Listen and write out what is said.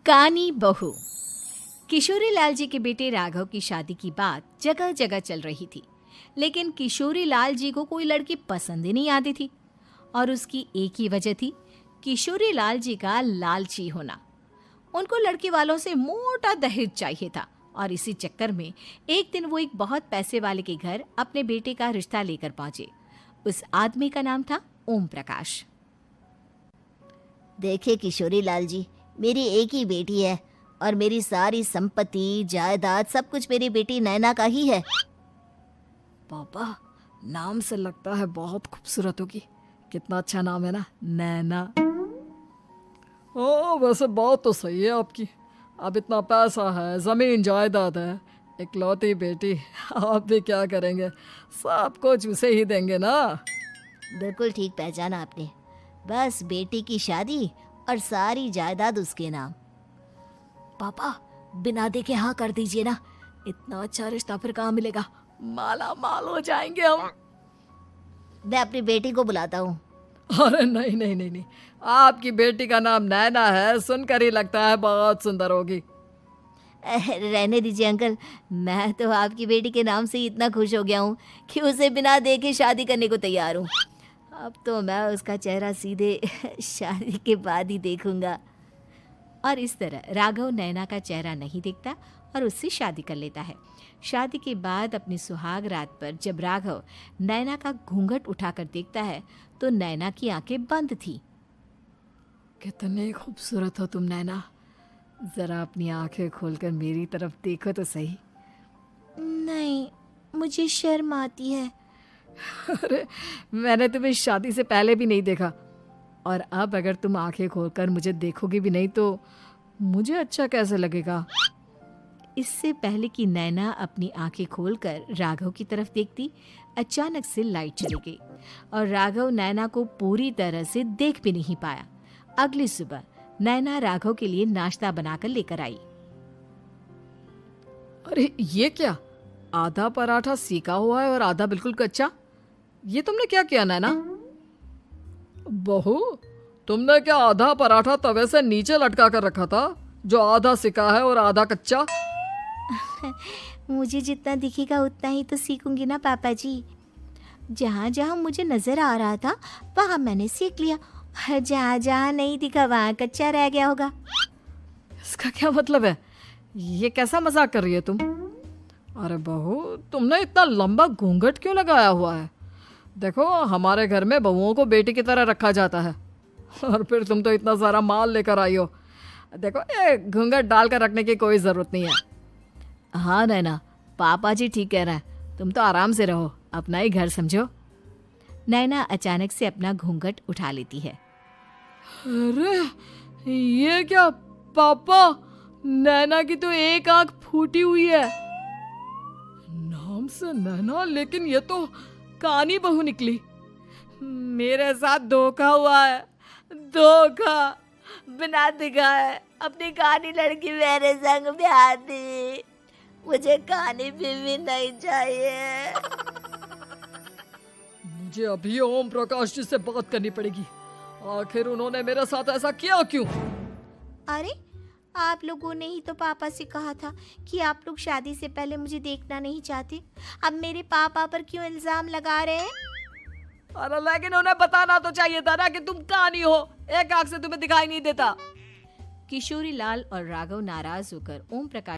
कानी बहू। किशोरी लाल जी के बेटे राघव की शादी की बात जगह जगह चल रही थी, लेकिन किशोरी लाल जी को कोई लड़की पसंद ही नहीं आती थी। और उसकी एक ही वजह थी, किशोरी लाल जी का लालची होना। उनको लड़की वालों से मोटा दहेज चाहिए था और इसी चक्कर में एक दिन वो एक बहुत पैसे वाले के घर अपने बेटे का रिश्ता लेकर पहुंचे। उस आदमी का नाम था ओम प्रकाश। देखिए किशोरी लाल जी, मेरी एक ही बेटी है और मेरी सारी संपत्ति जायदाद सब कुछ मेरी बेटी नैना का ही है। पापा, नाम से लगता है बहुत खूबसूरत होगी। कितना अच्छा नाम है ना, नैना। ओ, वैसे बात तो सही है आपकी। अब इतना पैसा है, जमीन जायदाद है, इकलौती बेटी, आप भी क्या करेंगे? सब कुछ उसे ही देंगे ना। बिल्कुल ठीक पहचाना आपने। बस बेटी की शादी और सारी जायदाद उसके नाम। पापा, बिना देखे हाँ कर दीजिए ना। इतना अच्छा रिश्ता फिर कहाँ मिलेगा? माला माल हो जाएंगे हम। मैं अपनी बेटी को बुलाता हूँ। अरे नहीं नहीं नहीं नहीं, आपकी बेटी का नाम नैना है, सुनकर ही लगता है बहुत सुंदर होगी। रहने दीजिए अंकल, मैं तो आपकी बेटी के नाम से ही इतना खुश हो गया हूँ कि उसे बिना देखे शादी करने को तैयार हूँ। अब तो मैं उसका चेहरा सीधे शादी के बाद ही देखूंगा। और इस तरह राघव नैना का चेहरा नहीं देखता और उससे शादी कर लेता है। शादी के बाद अपनी सुहाग रात पर जब राघव नैना का घूंघट उठाकर देखता है तो नैना की आंखें बंद थी। कितनी खूबसूरत हो तुम नैना, जरा अपनी आंखें खोलकर मेरी तरफ देखो तो सही। नहीं, मुझे शर्म आती है। अरे, मैंने तुम्हें शादी से पहले भी नहीं देखा, और अब अगर तुम आंखें खोलकर मुझे देखोगी भी नहीं तो मुझे अच्छा कैसे लगेगा? इससे पहले कि नैना अपनी आंखें खोलकर राघव की तरफ देखती, अचानक से लाइट चली गई और राघव नैना को पूरी तरह से देख भी नहीं पाया। अगली सुबह नैना राघव के लिए नाश्ता बनाकर लेकर आई। अरे ये क्या, आधा पराठा सीका हुआ है और आधा बिल्कुल कच्चा। ये तुमने क्या किया नैना? बहू, तुमने क्या आधा पराठा तवे से नीचे लटका कर रखा था, जो आधा सिका है और आधा कच्चा? मुझे जितना दिखेगा उतना ही तो सीखूंगी ना पापा जी। जहाँ जहाँ मुझे नजर आ रहा था वहाँ मैंने सीख लिया, जहाँ जहाँ नहीं दिखा वहाँ कच्चा रह गया होगा। इसका क्या मतलब है? ये कैसा मजाक कर रही है तुम? अरे बहू, तुमने इतना लंबा घूंघट क्यों लगाया हुआ है? देखो, हमारे घर में बहुओं को बेटी की तरह रखा जाता है, और फिर तुम तो इतना सारा माल लेकर आई हो। देखो, ये घूंघट डालकर रखने की कोई ज़रूरत नहीं है। हाँ नैना, पापा जी ठीक कह रहे हैं, तुम तो आराम से रहो, अपना ही घर समझो। नैना अचानक से अपना घूंघट उठा लेती है। अरे ये क्या पापा, नैना की तो एक आंख फूटी हुई है। नाम से नैना, लेकिन ये तो कानी बहू निकली। मेरे साथ धोखा हुआ है, धोखा। बिना दिखाए अपनी कानी लड़की मेरे संग ब्याह दी। मुझे कानी बीवी नहीं चाहिए। मुझे अभी ओम प्रकाश जी से बात करनी पड़ेगी। आखिर उन्होंने मेरे साथ ऐसा किया क्यों? अरे, आप लोगों ने ही तो पापा से कहा था कि आप लोग शादी से पहले मुझे देखना नहीं चाहते। अब मेरे पापा पर क्यों इल्जाम लगा रहे हैं? अरे लेकिन उन्हें बताना तो चाहिए था ना कि तुम कानी हो, एक आंख से तुम्हें दिखाई नहीं देता। किशोरी लाल और राघव नाराज होकर ओम प्रकाश